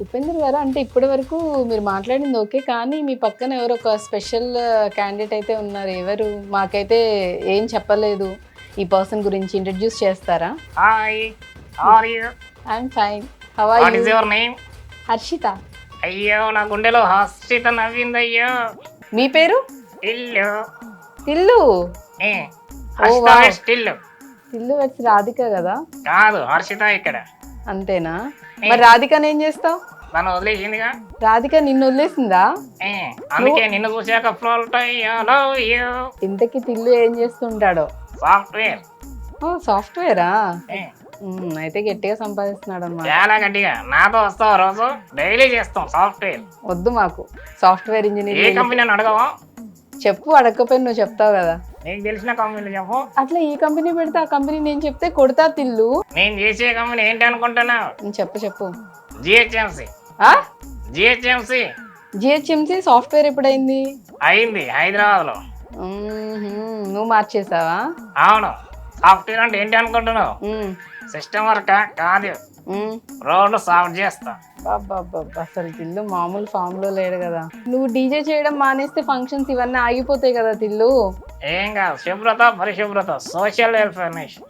ఉపేందర్ గారు అంటే ఇప్పటి వరకు మీరు మాట్లాడింది ఓకే. కానీ మీ పక్కన ఎవరో ఒక స్పెషల్ క్యాండిడేట్ అయితే ఉన్నారు. ఎవరు? మాకైతే ఏం చెప్పలేదు. ఈ పర్సన్ గురించి ఇంట్రడ్యూస్ చేస్తారా? Hi, how are you? I'm fine. How are what you? Is your name? Harshitha. అయ్యో నా గుండెలో హర్షిత నవ్వింది అయ్యో. మీ పేరు? ఇల్లు తిల్లు. ఏ హర్షిత wow. స్టిల్ తిల్లు వచ్చి రాధిక కదా? కాదు హర్షిత ఇక్కడ. అంతేనా? మరి రాధికని ఏం చేస్తావు? నన్ను వదిలేసిందిగా. రాధిక నిన్ను వదిలేసిందా? ఏ అందుకే నిన్ను చూసాక ఫ్లోట్ అయ్యో లవ్ యు. ఇంతకీ తిల్లు ఏం చేస్తుంటాడో? సాఫ్ట్వేర్. ఓ సాఫ్ట్వేరా? ఏ అయితే గట్టిగా సంపాదిస్తున్నాడు అన్నమాట. చాలా గట్టిగా. నాతో వస్తావు రోజు డైలీ చేస్తాం సాఫ్ట్వేర్. వద్దు మాకు సాఫ్ట్వేర్ ఏ ఇంజనీర్. కంపెనీ అని అడగవా? చెప్పు, అడగకపోయినా నువ్వు చెప్తావు కదా. నీకు తెలిసిన కంపెనీలు చెప్పు. అట్లా ఈ కంపెనీ పెడితే ఆ కంపెనీ నేను చెప్తే కొడతా తిల్లు. నేను చేసే కంపెనీ ఏంటి అనుకుంటున్నావు? చెప్పు చెప్పు. జిహెచ్ఎంసి. జిహెచ్ఎంసి జిహెచ్ఎంసి సాఫ్ట్వేర్ ఎప్పుడైంది? అయింది హైదరాబాద్ లో. నువ్వు మార్చేసావా? అవును. సాఫ్ట్వేర్ అంటే ఏంటి అనుకుంటున్నావు? సిస్టమ్ వర్క్ కాదు, రోడ్లు సాఫ్ట్ చేస్తా. అసలు తిల్లు మామూలు ఫామ్ లో లేడు కదా. నువ్వు డీజే చేయడం మానేస్తే ఫంక్షన్స్ ఇవన్నీ ఆగిపోతాయి కదా తిల్లు. ఏం కాదు, శుభ్రత పరిశుభ్రత సోషల్ వెల్ఫేర్ నేషన్.